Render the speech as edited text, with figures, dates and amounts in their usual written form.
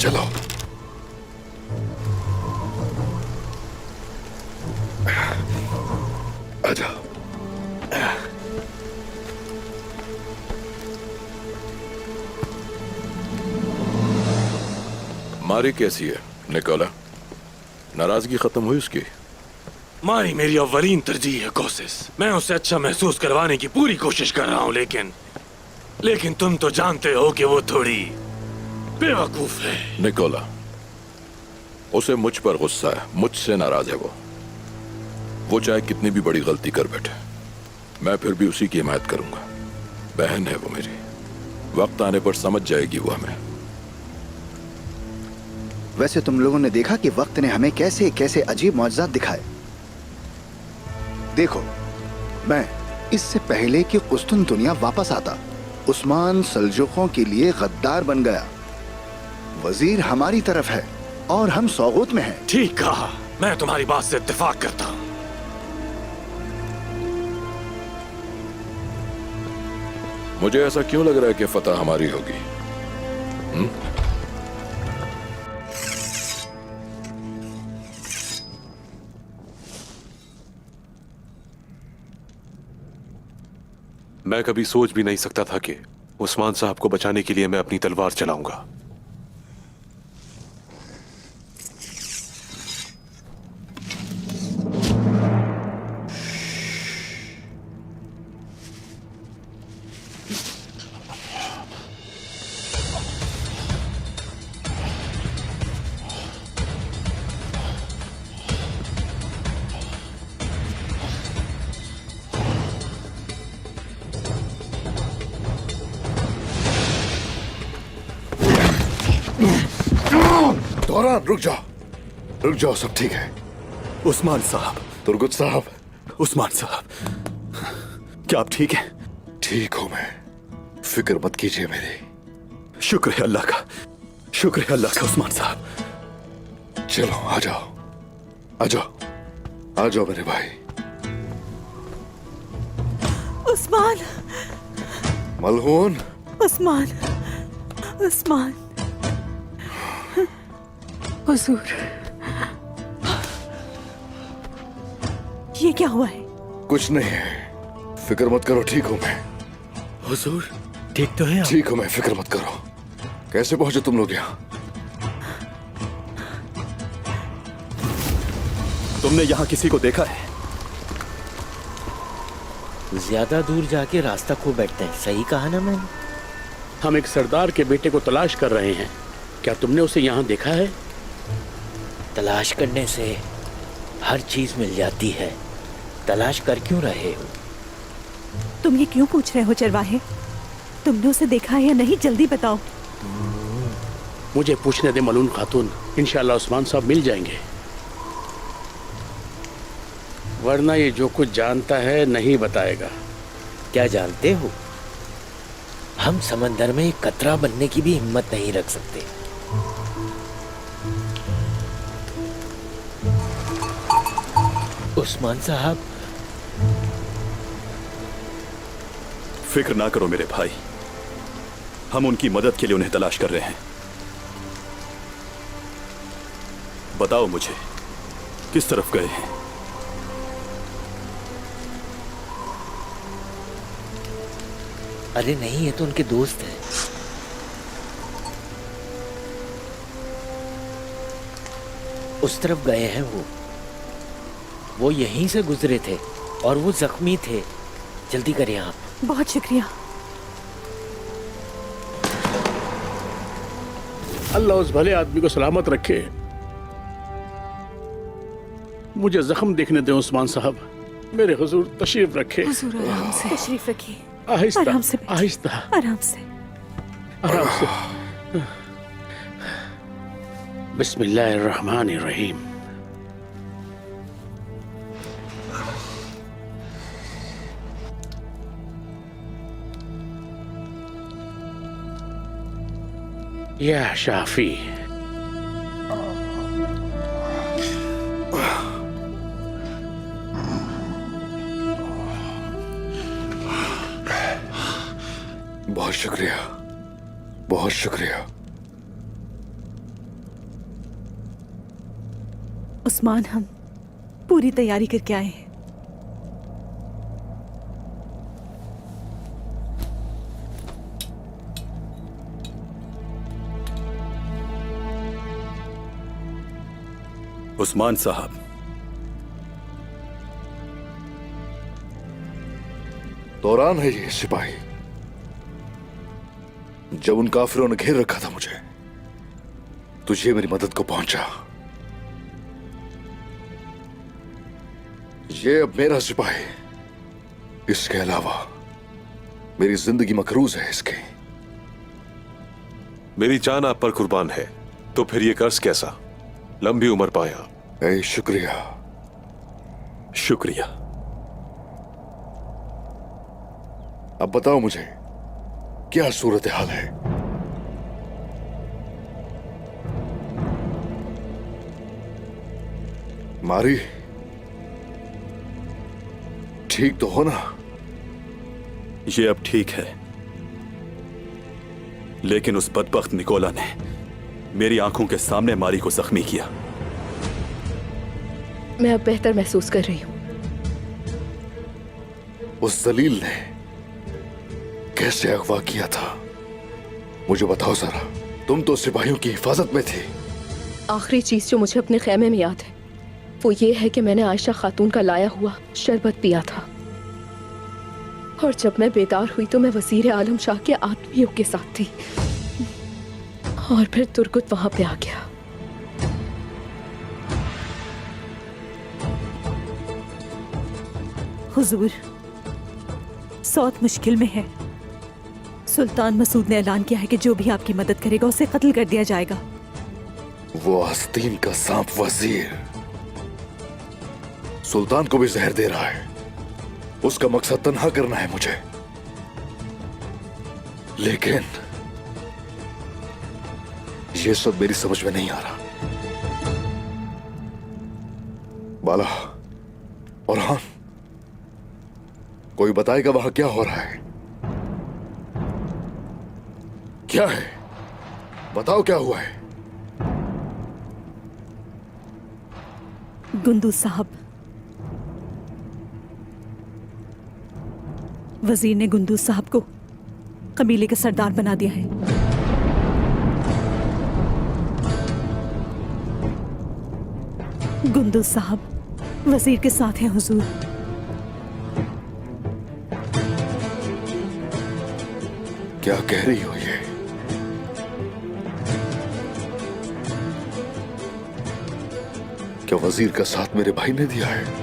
चलो। आ जाओ। मारी कैसी है निकोला? नाराजगी खत्म हुई उसकी? मारी मेरी अव्वलीन तरजीह है कोशिश। मैं उसे अच्छा महसूस करवाने की पूरी कोशिश कर रहा हूँ, लेकिन तुम तो जानते हो कि वो थोड़ी बेवकूफ है। निकोला, उसे मुझ पर गुस्सा है, मुझसे नाराज है वो चाहे कितनी भी बड़ी गलती कर बैठे, मैं फिर भी उसी की हिमायत करूंगा। बहन है वो मेरी, वक्त आने पर समझ जाएगी वो हमें। वैसे तुम लोगों ने देखा कि वक्त ने हमें कैसे कैसे अजीब मौजज़ात दिखाए। देखो, मैं इससे पहले कि कुस्तुनतुनिया वापस आता, उस्मान सल्जुकों के लिए गद्दार बन गया। वजीर हमारी तरफ है और हम सौगूत में हैं। ठीक कहा, मैं तुम्हारी बात से इत्तेफाक करता हूँ। मुझे ऐसा क्यों लग रहा है कि फतह हमारी होगी? मैं कभी सोच भी नहीं सकता था कि उस्मान साहब को बचाने के लिए मैं अपनी तलवार चलाऊंगा। दौरान रुक जाओ, सब ठीक है। उस्मान साहब, तुर्गुत साहब। उस्मान साहब, क्या आप ठीक हैं? ठीक हूं मैं, फिक्र मत कीजिए मेरी। शुक्र है अल्लाह का, शुक्र है अल्लाह का। उस्मान साहब चलो आ जाओ मेरे भाई। उस्मान, मलहून। उस्मान, उस्मान, हुजूर, ये क्या हुआ है? कुछ नहीं है, फिक्र मत करो, ठीक हूं मैं। हुजूर, ठीक तो है आप? ठीक हूं मैं, फिक्र मत करो। कैसे पहुंचे तुम लोग यहाँ? तुमने यहाँ किसी को देखा है? ज्यादा दूर जाके रास्ता खो बैठते हैं, सही कहा ना मैंने? हम एक सरदार के बेटे को तलाश कर रहे हैं, क्या तुमने उसे यहाँ देखा है? तलाश करने से हर चीज मिल जाती है, तलाश कर क्यों रहे हो? तुम ये क्यों पूछ रहे हो चरवाहे? तुमने उसे देखा है या नहीं, जल्दी बताओ। मुझे पूछने दे मलून खातून, इंशाल्लाह उस्मान साहब मिल जाएंगे। वरना ये जो कुछ जानता है नहीं बताएगा। क्या जानते हो, हम समंदर में एक कतरा बनने की भी हिम्मत नहीं रख सकते। उस्मान साहब, फिक्र ना करो मेरे भाई, हम उनकी मदद के लिए उन्हें तलाश कर रहे हैं। बताओ मुझे, किस तरफ गए हैं? अरे नहीं, ये तो उनके दोस्त हैं। उस तरफ गए हैं वो यहीं से गुजरे थे और वो जख्मी थे। जल्दी करें आप। बहुत शुक्रिया। अल्लाह उस भले आदमी को सलामत रखे। मुझे जख्म देखने दें उस्मान साहब। मेरे हुजूर तशरीफ रखे। हुजूर आराम से तशरीफ रखिए। आहिस्ता आराम से, आहिस्ता, आराम से, आराम से। बिस्मिल्लाहिर्रहमानिर्रहीम। या शाफी, बहुत शुक्रिया, बहुत शुक्रिया। उस्मान, हम पूरी तैयारी करके आए हैं। उस्मान साहब, दौरान है ये सिपाही। जब उन काफिरों ने घेर रखा था मुझे, तो ये मेरी मदद को पहुंचा। ये अब मेरा सिपाही। इसके अलावा मेरी जिंदगी मकरूज है इसकी। मेरी जान आप पर कुर्बान है, तो फिर ये कर्ज कैसा? लंबी उम्र पाया। ए, शुक्रिया। शुक्रिया। अब बताओ मुझे, क्या सूरत हाल है? मारी ठीक तो हो ना? ये अब ठीक है, लेकिन उस बदबख्त निकोला ने मेरी आंखों के सामने मारी को जख्मी किया। मैं अब बेहतर महसूस कर रही हूं। उस जलील ने कैसे अगवा किया था, मुझे बताओ जरा। तुम तो सिपाहियों की हिफाजत में थी। आखिरी चीज जो मुझे अपने खेमे में याद है वो ये है कि मैंने आयशा खातून का लाया हुआ शरबत पिया था, और जब मैं बेदार हुई तो मैं वजीर आलम शाह के आदमियों के साथ थी, और फिर तुर्गुत वहां पे आ गया। हुजूर, सौत मुश्किल में है। सुल्तान मसूद ने ऐलान किया है कि जो भी आपकी मदद करेगा उसे कत्ल कर दिया जाएगा। वो आस्तीन का सांप वजीर सुल्तान को भी जहर दे रहा है। उसका मकसद तन्हा करना है मुझे, लेकिन ये सब मेरी समझ में नहीं आ रहा। बाला और हान, कोई बताएगा वहां क्या हो रहा है? क्या है? बताओ क्या हुआ है? गुंदू साहब, वजीर ने गुंदू साहब को कबीले का सरदार बना दिया है। गुंदू साहब वजीर के साथ हैं हुजूर। क्या कह रही हो ये? क्या वजीर का साथ मेरे भाई ने दिया है?